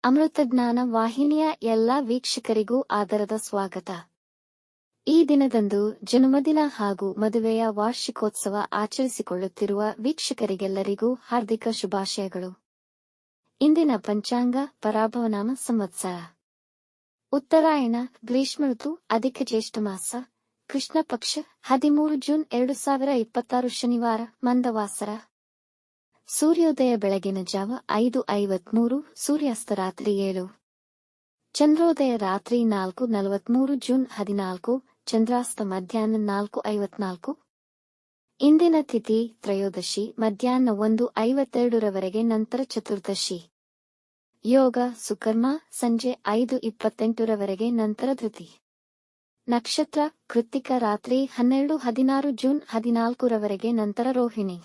ಅಮೃತಜ್ಞಾನ ವಾಹಿನಿಯ ಎಲ್ಲಾ ವೀಕ್ಷಕರಿಗೂ ಆದರದ ಸ್ವಾಗತ. ಈ ದಿನದಂದು ಜನ್ಮದಿನ ಹಾಗೂ ಮದುವೆಯ ವಾರ್ಷಿಕೋತ್ಸವ ಆಚರಿಸಿಕೊಳ್ಳುತ್ತಿರುವ ವೀಕ್ಷಕರಿಗೆಲ್ಲರಿಗೂ ಹಾರ್ದಿಕ ಶುಭಾಶಯಗಳು. ಇಂದಿನ ಪಂಚಾಂಗ ಪರಾಭವನಾಮ ಸಂವತ್ಸರ ಉತ್ತರಾಯಣ ಗ್ರೀಷ್ಮ ಋತು ಅಧಿಕ ಜ್ಯೇಷ್ಠ ಮಾಸ ಕೃಷ್ಣ ಪಕ್ಷ 13 ಜೂನ್ 2026 ಶನಿವಾರ ಮಂದವಾಸರ. ಸೂರ್ಯೋದಯ ಬೆಳಗಿನ ಜಾವ 5:53, ಸೂರ್ಯಾಸ್ತ ರಾತ್ರಿ 7. ಚಂದ್ರೋದಯ ರಾತ್ರಿ 4:43 ಜೂನ್ 14, ಚಂದ್ರಾಸ್ತ ಮಧ್ಯಾಹ್ನ 4:54. ಇಂದಿನ ತಿಥಿ ತ್ರಯೋದಶಿ ಮಧ್ಯಾಹ್ನ 1:52 ರವರೆಗೆ, ನಂತರ ಚತುರ್ದಶಿ. ಯೋಗ ಸುಕರ್ಮ ಸಂಜೆ 5:28 ರವರೆಗೆ, ನಂತರ ಧೃತಿ. ನಕ್ಷತ್ರ ಕೃತ್ತಿಕ ರಾತ್ರಿ 12:16 ಜೂನ್ 14 ರವರೆಗೆ, ನಂತರ ರೋಹಿಣಿ.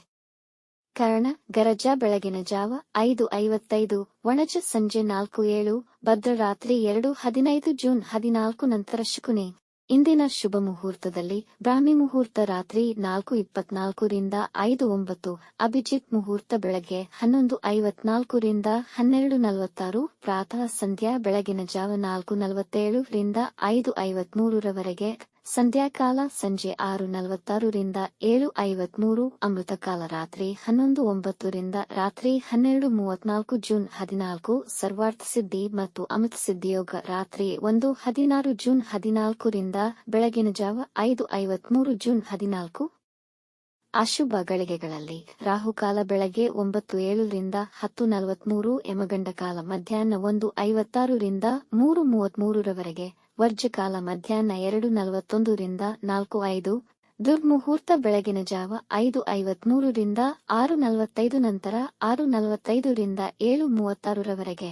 ಕರ್ಣ ಗರಜ ಬೆಳಗಿನ ಜಾವ 5:55, ವಣಜ ಸಂಜೆ 4:07, ಭದ್ರ ರಾತ್ರಿ 2:15 ಜೂನ್ 14, ನಂತರ ಶಕುನಿ. ಇಂದಿನ ಶುಭ ಮುಹೂರ್ತದಲ್ಲಿ ಬ್ರಾಹ್ಮಿ ಮುಹೂರ್ತ ರಾತ್ರಿ 4:24 ರಿಂದ 5:09, ಅಭಿಜಿತ್ ಮುಹೂರ್ತ ಬೆಳಗ್ಗೆ 11:54 ರಿಂದ 12:46, ಪ್ರಾತಃ ಸಂಧ್ಯಾ ಬೆಳಗಿನ ಜಾವ 4:47 ರಿಂದ 5:53 ರವರೆಗೆ, ಸಂಧ್ಯಾಕಾಲ ಸಂಜೆ 6:46 ರಿಂದ 7:53, ಅಮೃತಕಾಲ ರಾತ್ರಿ 11:09 ರಿಂದ ರಾತ್ರಿ 12:34 ಜೂನ್ 14, ಸರ್ವಾರ್ಥ ಸಿದ್ಧಿ ಮತ್ತು ಅಮೃತ ಸಿದ್ಧಿಯೋಗ ರಾತ್ರಿ 1:16 ಜೂನ್ 14 ರಿಂದ ಬೆಳಗಿನ ಜಾವ 5:53 ಜೂನ್ 14. ಅಶುಭ ಗಳಿಗೆಗಳಲ್ಲಿ ರಾಹುಕಾಲ ಬೆಳಗ್ಗೆ 9:07 ರಿಂದ 10:43, ಯಮಗಂಡ ಕಾಲ ಮಧ್ಯಾಹ್ನ 1:56 ರಿಂದ 3:33 ರವರೆಗೆ, ವರ್ಜಕಾಲ ಮಧ್ಯಾಹ್ನ 2:41 ರಿಂದ 4:05, ದುರ್ಮುಹೂರ್ತ ಬೆಳಗಿನ ಜಾವ 5:53 ರಿಂದ 6:45, ನಂತರ 6:45 ರಿಂದ 7:36 ರವರೆಗೆ.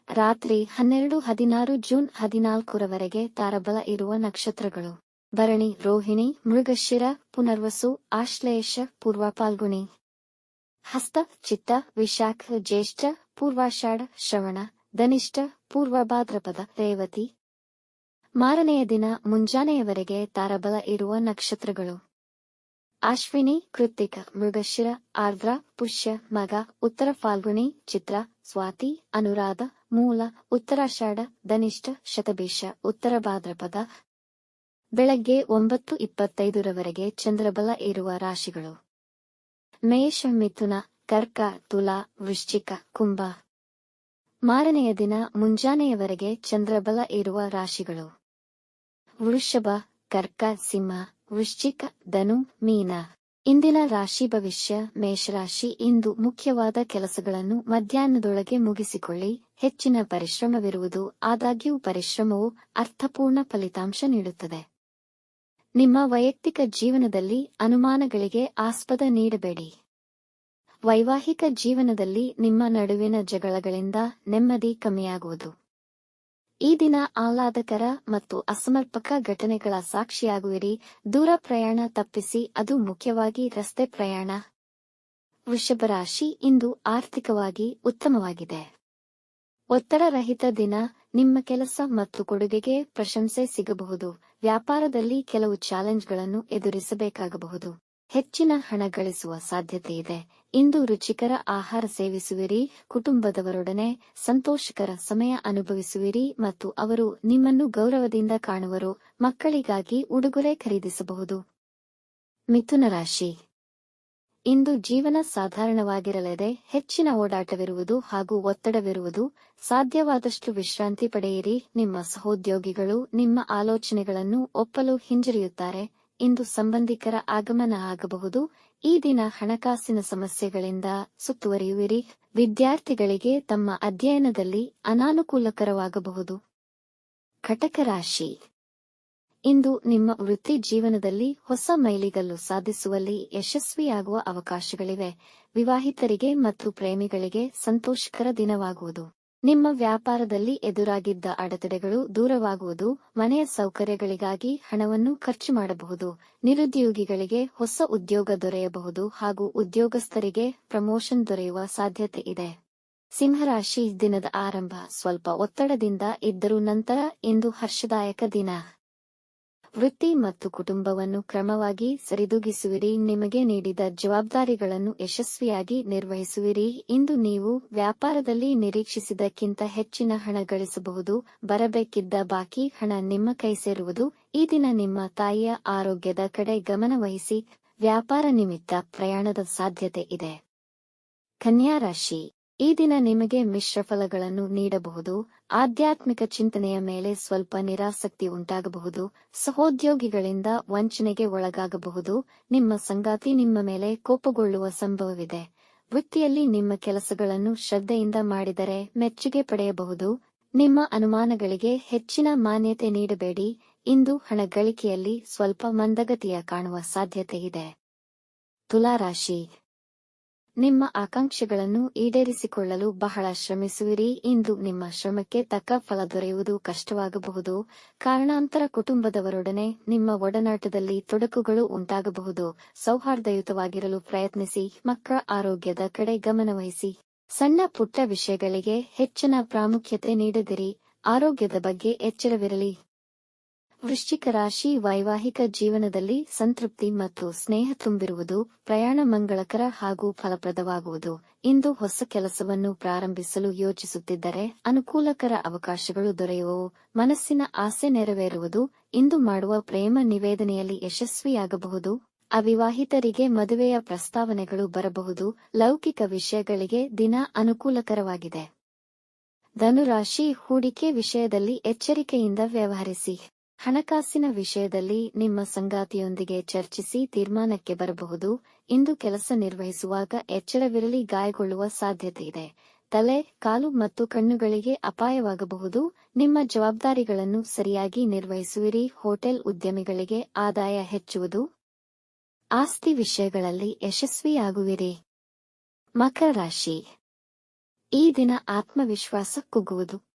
ರಾತ್ರಿ 12:16 ಜೂನ್ 14 ರವರೆಗೆ ತಾರಬಲ ಇರುವ ನಕ್ಷತ್ರಗಳು: ಭರಣಿ, ರೋಹಿಣಿ, ಮೃಗಶಿರ, ಪುನರ್ವಸು, ಆಶ್ಲೇಷ, ಪೂರ್ವ ಫಾಲ್ಗುಣಿ, ಹಸ್ತ, ಚಿತ್ತ, ವಿಶಾಖ, ಜ್ಯೇಷ್ಠ, ಪೂರ್ವಾಷಾಢ, ಶ್ರವಣ, ಧನಿಷ್ಠ, ಪೂರ್ವ ಭಾದ್ರಪದ, ರೇವತಿ. ಮಾರನೆಯ ದಿನ ಮುಂಜಾನೆಯವರೆಗೆ ತಾರಬಲ ಇರುವ ನಕ್ಷತ್ರಗಳು: ಅಶ್ವಿನಿ, ಕೃತ್ತಿಕ, ಮೃಗಶಿರ, ಆರ್ದ್ರ, ಪುಷ್ಯ, ಮಗ, ಉತ್ತರ ಫಾಲ್ಗುಣಿ, ಚಿತ್ರ, ಸ್ವಾತಿ, ಅನುರಾಧ, ಮೂಲ, ಉತ್ತರಾಷಾಢ, ಧನಿಷ್ಠ, ಶತಭಿಷ, ಉತ್ತರ ಭಾದ್ರಪದ. ಬೆಳಗ್ಗೆ 9:25 ರವರೆಗೆ ಚಂದ್ರಬಲ ಇರುವ ರಾಶಿಗಳು: ಮೇಷ, ಮಿಥುನ, ಕರ್ಕ, ತುಲಾ, ವೃಶ್ಚಿಕ, ಕುಂಭ. ಮಾರನೆಯ ದಿನ ಮುಂಜಾನೆಯವರೆಗೆ ಚಂದ್ರಬಲ ಇರುವ ರಾಶಿಗಳು: ವೃಷಭ, ಕರ್ಕ, ಸಿಂಹ, ವೃಶ್ಚಿಕ, ಧನು, ಮೀನ. ಇಂದಿನ ರಾಶಿ ಭವಿಷ್ಯ: ಮೇಷರಾಶಿ, ಇಂದು ಮುಖ್ಯವಾದ ಕೆಲಸಗಳನ್ನು ಮಧ್ಯಾಹ್ನದೊಳಗೆ ಮುಗಿಸಿಕೊಳ್ಳಿ. ಹೆಚ್ಚಿನ ಪರಿಶ್ರಮವಿರುವುದು, ಆದಾಗ್ಯೂ ಪರಿಶ್ರಮವು ಅರ್ಥಪೂರ್ಣ ಫಲಿತಾಂಶ ನೀಡುತ್ತದೆ. ನಿಮ್ಮ ವೈಯಕ್ತಿಕ ಜೀವನದಲ್ಲಿ ಅನುಮಾನಗಳಿಗೆ ಆಸ್ಪದ ನೀಡಬೇಡಿ. ವೈವಾಹಿಕ ಜೀವನದಲ್ಲಿ ನಿಮ್ಮ ನಡುವಿನ ಜಗಳಗಳಿಂದ ನೆಮ್ಮದಿ ಕಮ್ಮಿಯಾಗುವುದು. ಈ ದಿನ ಆಹ್ಲಾದಕರ ಮತ್ತು ಅಸಮರ್ಪಕ ಘಟನೆಗಳ ಸಾಕ್ಷಿಯಾಗುವಿರಿ. ದೂರ ಪ್ರಯಾಣ ತಪ್ಪಿಸಿ, ಅದು ಮುಖ್ಯವಾಗಿ ರಸ್ತೆ ಪ್ರಯಾಣ. ವೃಷಭ ರಾಶಿ, ಇಂದು ಆರ್ಥಿಕವಾಗಿ ಉತ್ತಮವಾಗಿದೆ. ಒತ್ತಡರಹಿತ ದಿನ. ನಿಮ್ಮ ಕೆಲಸ ಮತ್ತು ಕೊಡುಗೆಗೆ ಪ್ರಶಂಸೆ ಸಿಗಬಹುದು. ವ್ಯಾಪಾರದಲ್ಲಿ ಕೆಲವು ಚಾಲೆಂಜ್ಗಳನ್ನು ಎದುರಿಸಬೇಕಾಗಬಹುದು. ಹೆಚ್ಚಿನ ಹಣ ಗಳಿಸುವ ಸಾಧ್ಯತೆಯಿದೆ. ಇಂದು ರುಚಿಕರ ಆಹಾರ ಸೇವಿಸುವಿರಿ. ಕುಟುಂಬದವರೊಡನೆ ಸಂತೋಷಕರ ಸಮಯ ಅನುಭವಿಸುವಿರಿ ಮತ್ತು ಅವರು ನಿಮ್ಮನ್ನು ಗೌರವದಿಂದ ಕಾಣುವರು. ಮಕ್ಕಳಿಗಾಗಿ ಉಡುಗೊರೆ ಖರೀದಿಸಬಹುದು. ಮಿಥುನ ರಾಶಿ, ಇಂದು ಜೀವನ ಸಾಧಾರಣವಾಗಿರಲಿದೆ. ಹೆಚ್ಚಿನ ಓಡಾಟವಿರುವುದು ಹಾಗೂ ಒತ್ತಡವಿರುವುದು. ಸಾಧ್ಯವಾದಷ್ಟು ವಿಶ್ರಾಂತಿ ಪಡೆಯಿರಿ. ನಿಮ್ಮ ಸಹೋದ್ಯೋಗಿಗಳು ನಿಮ್ಮ ಆಲೋಚನೆಗಳನ್ನು ಒಪ್ಪಲು ಹಿಂಜರಿಯುತ್ತಾರೆ. ಇಂದು ಸಂಬಂಧಿಕರ ಆಗಮನ ಆಗಬಹುದು. ಈ ದಿನ ಹಣಕಾಸಿನ ಸಮಸ್ಯೆಗಳಿಂದ ಸುತ್ತುವರಿಯುವಿರಿ. ವಿದ್ಯಾರ್ಥಿಗಳಿಗೆ ತಮ್ಮ ಅಧ್ಯಯನದಲ್ಲಿ ಅನಾನುಕೂಲಕರವಾಗಬಹುದು. ಕಟಕ ರಾಶಿ, ಇಂದು ನಿಮ್ಮ ವೃತ್ತಿ ಜೀವನದಲ್ಲಿ ಹೊಸ ಮೈಲಿಗಲ್ಲು ಸಾಧಿಸುವಲ್ಲಿ ಯಶಸ್ವಿಯಾಗುವ ಅವಕಾಶಗಳಿವೆ. ವಿವಾಹಿತರಿಗೆ ಮತ್ತು ಪ್ರೇಮಿಗಳಿಗೆ ಸಂತೋಷಕರ ದಿನವಾಗುವುದು. ನಿಮ್ಮ ವ್ಯಾಪಾರದಲ್ಲಿ ಎದುರಾಗಿದ್ದ ಅಡೆತಡೆಗಳು ದೂರವಾಗುವುದು. ಮನೆಯ ಸೌಕರ್ಯಗಳಿಗಾಗಿ ಹಣವನ್ನು ಖರ್ಚು ಮಾಡಬಹುದು. ನಿರುದ್ಯೋಗಿಗಳಿಗೆ ಹೊಸ ಉದ್ಯೋಗ ದೊರೆಯಬಹುದು ಹಾಗೂ ಉದ್ಯೋಗಸ್ಥರಿಗೆ ಪ್ರಮೋಷನ್ ದೊರೆಯುವ ಸಾಧ್ಯತೆ ಇದೆ. ಸಿಂಹರಾಶಿ, ದಿನದ ಆರಂಭ ಸ್ವಲ್ಪ ಒತ್ತಡದಿಂದ ಇದ್ದರೂ ನಂತರ ಇಂದು ಹರ್ಷದಾಯಕ ದಿನ. ವೃತ್ತಿ ಮತ್ತು ಕುಟುಂಬವನ್ನು ಕ್ರಮವಾಗಿ ಸರಿದೂಗಿಸುವಿರಿ. ನಿಮಗೆ ನೀಡಿದ ಜವಾಬ್ದಾರಿಗಳನ್ನು ಯಶಸ್ವಿಯಾಗಿ ನಿರ್ವಹಿಸುವಿರಿ. ಇಂದು ನೀವು ವ್ಯಾಪಾರದಲ್ಲಿ ನಿರೀಕ್ಷಿಸಿದ್ದಕ್ಕಿಂತ ಹೆಚ್ಚಿನ ಹಣ ಗಳಿಸಬಹುದು. ಬರಬೇಕಿದ್ದ ಬಾಕಿ ಹಣ ನಿಮ್ಮ ಕೈ ಸೇರುವುದು. ಈ ದಿನ ನಿಮ್ಮ ತಾಯಿಯ ಆರೋಗ್ಯದ ಕಡೆ ಗಮನ ವಹಿಸಿ. ವ್ಯಾಪಾರ ನಿಮಿತ್ತ ಪ್ರಯಾಣದ ಸಾಧ್ಯತೆ ಇದೆ. ಕನ್ಯಾ ರಾಶಿ, ಈ ದಿನ ನಿಮಗೆ ಮಿಶ್ರ ಫಲಗಳನ್ನು ನೀಡಬಹುದು. ಆಧ್ಯಾತ್ಮಿಕ ಚಿಂತನೆಯ ಮೇಲೆ ಸ್ವಲ್ಪ ನಿರಾಸಕ್ತಿ ಉಂಟಾಗಬಹುದು. ಸಹೋದ್ಯೋಗಿಗಳಿಂದ ವಂಚನೆಗೆ ಒಳಗಾಗಬಹುದು. ನಿಮ್ಮ ಸಂಗಾತಿ ನಿಮ್ಮ ಮೇಲೆ ಕೋಪಗೊಳ್ಳುವ ಸಂಭವವಿದೆ. ವೃತ್ತಿಯಲ್ಲಿ ನಿಮ್ಮ ಕೆಲಸಗಳನ್ನು ಶ್ರದ್ಧೆಯಿಂದ ಮಾಡಿದರೆ ಮೆಚ್ಚುಗೆ ಪಡೆಯಬಹುದು. ನಿಮ್ಮ ಅನುಮಾನಗಳಿಗೆ ಹೆಚ್ಚಿನ ಮಾನ್ಯತೆ ನೀಡಬೇಡಿ. ಇಂದು ಹಣ ಗಳಿಕೆಯಲ್ಲಿ ಸ್ವಲ್ಪ ಮಂದಗತಿಯ ಕಾಣುವ ಸಾಧ್ಯತೆ ಇದೆ. ತುಲಾರಾಶಿ, ನಿಮ್ಮ ಆಕಾಂಕ್ಷೆಗಳನ್ನು ಈಡೇರಿಸಿಕೊಳ್ಳಲು ಬಹಳ ಶ್ರಮಿಸುವಿರಿ. ಇಂದು ನಿಮ್ಮ ಶ್ರಮಕ್ಕೆ ತಕ್ಕ ಫಲ ದೊರೆಯುವುದು ಕಷ್ಟವಾಗಬಹುದು. ಕಾರಣಾಂತರ ಕುಟುಂಬದವರೊಡನೆ ನಿಮ್ಮ ಒಡನಾಟದಲ್ಲಿ ತೊಡಕುಗಳು ಉಂಟಾಗಬಹುದು. ಸೌಹಾರ್ದಯುತವಾಗಿರಲು ಪ್ರಯತ್ನಿಸಿ. ಮಕ್ಕಳ ಆರೋಗ್ಯದ ಕಡೆ ಗಮನವಹಿಸಿ. ಸಣ್ಣ ಪುಟ್ಟ ವಿಷಯಗಳಿಗೆ ಹೆಚ್ಚಿನ ಪ್ರಾಮುಖ್ಯತೆ ನೀಡದಿರಿ. ಆರೋಗ್ಯದ ಬಗ್ಗೆ ಎಚ್ಚರವಿರಲಿ. ವೃಶ್ಚಿಕ ರಾಶಿ, ವೈವಾಹಿಕ ಜೀವನದಲ್ಲಿ ಸಂತೃಪ್ತಿ ಮತ್ತು ಸ್ನೇಹ ತುಂಬಿರುವುದು. ಪ್ರಯಾಣ ಮಂಗಳಕರ ಹಾಗೂ ಫಲಪ್ರದವಾಗುವುದು. ಇಂದು ಹೊಸ ಕೆಲಸವನ್ನು ಪ್ರಾರಂಭಿಸಲು ಯೋಚಿಸುತ್ತಿದ್ದರೆ ಅನುಕೂಲಕರ ಅವಕಾಶಗಳು ದೊರೆಯುವವು. ಮನಸ್ಸಿನ ಆಸೆ ನೆರವೇರುವುದು. ಇಂದು ಮಾಡುವ ಪ್ರೇಮ ನಿವೇದನೆಯಲ್ಲಿ ಯಶಸ್ವಿಯಾಗಬಹುದು. ಅವಿವಾಹಿತರಿಗೆ ಮದುವೆಯ ಪ್ರಸ್ತಾವನೆಗಳು ಬರಬಹುದು. ಲೌಕಿಕ ವಿಷಯಗಳಿಗೆ ದಿನ ಅನುಕೂಲಕರವಾಗಿದೆ. ಧನುರಾಶಿ, ಹೂಡಿಕೆ ವಿಷಯದಲ್ಲಿ ಎಚ್ಚರಿಕೆಯಿಂದ ವ್ಯವಹರಿಸಿ. ಹಣಕಾಸಿನ ವಿಷಯದಲ್ಲಿ ನಿಮ್ಮ ಸಂಗಾತಿಯೊಂದಿಗೆ ಚರ್ಚಿಸಿ ತೀರ್ಮಾನಕ್ಕೆ ಬರಬಹುದು. ಇಂದು ಕೆಲಸ ನಿರ್ವಹಿಸುವಾಗ ಎಚ್ಚರವಿರಲಿ. ಗಾಯಗೊಳ್ಳುವ ಸಾಧ್ಯತೆಯಿದೆ. ತಲೆ, ಕಾಲು ಮತ್ತು ಕಣ್ಣುಗಳಿಗೆ ಅಪಾಯವಾಗಬಹುದು. ನಿಮ್ಮ ಜವಾಬ್ದಾರಿಗಳನ್ನು ಸರಿಯಾಗಿ ನಿರ್ವಹಿಸುವಿರಿ. ಹೋಟೆಲ್ ಉದ್ಯಮಿಗಳಿಗೆ ಆದಾಯ ಹೆಚ್ಚುವುದು. ಆಸ್ತಿ ವಿಷಯಗಳಲ್ಲಿ ಯಶಸ್ವಿಯಾಗುವಿರಿ. ಮಕರ ರಾಶಿ, ಈ ದಿನ ಆತ್ಮವಿಶ್ವಾಸ ಕುಗ್ಗುವುದು.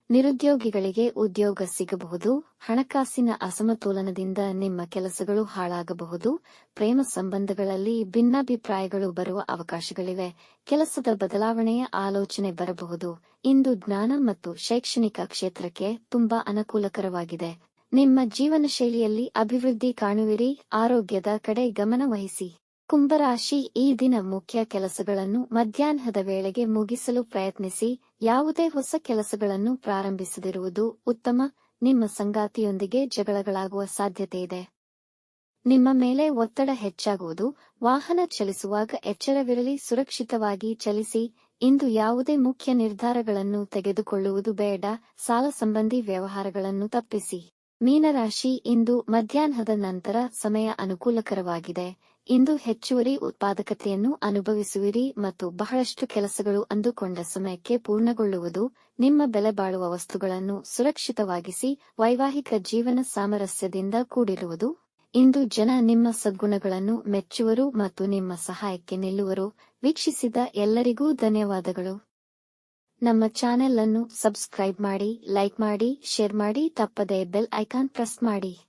ನಿರುದ್ಯೋಗಿಗಳಿಗೆ ಉದ್ಯೋಗ ಸಿಗಬಹುದು. ಹಣಕಾಸಿನ ಅಸಮತೋಲನದಿಂದ ನಿಮ್ಮ ಕೆಲಸಗಳು ಹಾಳಾಗಬಹುದು. ಪ್ರೇಮ ಸಂಬಂಧಗಳಲ್ಲಿ ಭಿನ್ನಾಭಿಪ್ರಾಯಗಳು ಬರುವ ಅವಕಾಶಗಳಿವೆ. ಕೆಲಸದ ಬದಲಾವಣೆಯ ಆಲೋಚನೆ ಬರಬಹುದು. ಇಂದು ಜ್ಞಾನ ಮತ್ತು ಶೈಕ್ಷಣಿಕ ಕ್ಷೇತ್ರಕ್ಕೆ ತುಂಬಾ ಅನುಕೂಲಕರವಾಗಿದೆ. ನಿಮ್ಮ ಜೀವನ ಶೈಲಿಯಲ್ಲಿ ಅಭಿವೃದ್ಧಿ ಕಾಣುವಿರಿ. ಆರೋಗ್ಯದ ಕಡೆ ಗಮನ ವಹಿಸಿ. ಕುಂಭರಾಶಿ, ಈ ದಿನ ಮುಖ್ಯ ಕೆಲಸಗಳನ್ನು ಮಧ್ಯಾಹ್ನದ ವೇಳೆಗೆ ಮುಗಿಸಲು ಪ್ರಯತ್ನಿಸಿ. ಯಾವುದೇ ಹೊಸ ಕೆಲಸಗಳನ್ನು ಪ್ರಾರಂಭಿಸದಿರುವುದು ಉತ್ತಮ. ನಿಮ್ಮ ಸಂಗಾತಿಯೊಂದಿಗೆ ಜಗಳಗಳಾಗುವ ಸಾಧ್ಯತೆಯಿದೆ. ನಿಮ್ಮ ಮೇಲೆ ಒತ್ತಡ ಹೆಚ್ಚಾಗುವುದು. ವಾಹನ ಚಲಿಸುವಾಗ ಎಚ್ಚರವಿರಲಿ. ಸುರಕ್ಷಿತವಾಗಿ ಚಲಿಸಿ. ಇಂದು ಯಾವುದೇ ಮುಖ್ಯ ನಿರ್ಧಾರಗಳನ್ನು ತೆಗೆದುಕೊಳ್ಳುವುದು ಬೇಡ. ಸಾಲ ಸಂಬಂಧಿ ವ್ಯವಹಾರಗಳನ್ನು ತಪ್ಪಿಸಿ. ಮೀನರಾಶಿ, ಇಂದು ಮಧ್ಯಾಹ್ನದ ನಂತರ ಸಮಯ ಅನುಕೂಲಕರವಾಗಿದೆ. ಇಂದು ಹೆಚ್ಚುವರಿ ಉತ್ಪಾದಕತೆಯನ್ನು ಅನುಭವಿಸುವಿರಿ ಮತ್ತು ಬಹಳಷ್ಟು ಕೆಲಸಗಳು ಅಂದುಕೊಂಡ ಸಮಯಕ್ಕೆ ಪೂರ್ಣಗೊಳ್ಳುವುದು. ನಿಮ್ಮ ಬೆಲೆಬಾಳುವ ವಸ್ತುಗಳನ್ನು ಸುರಕ್ಷಿತವಾಗಿಸಿ. ವೈವಾಹಿಕ ಜೀವನ ಸಾಮರಸ್ಯದಿಂದ ಕೂಡಿರುವುದು. ಇಂದು ಜನ ನಿಮ್ಮ ಸದ್ಗುಣಗಳನ್ನು ಮೆಚ್ಚುವರು ಮತ್ತು ನಿಮ್ಮ ಸಹಾಯಕ್ಕೆ ನಿಲ್ಲುವರು. ವೀಕ್ಷಿಸಿದ ಎಲ್ಲರಿಗೂ ಧನ್ಯವಾದಗಳು. ನಮ್ಮ ಚಾನೆಲ್ ಅನ್ನು ಸಬ್ಸ್ಕ್ರೈಬ್ ಮಾಡಿ, ಲೈಕ್ ಮಾಡಿ, ಶೇರ್ ಮಾಡಿ. ತಪ್ಪದೇ ಬೆಲ್ ಐಕಾನ್ ಪ್ರೆಸ್ ಮಾಡಿ.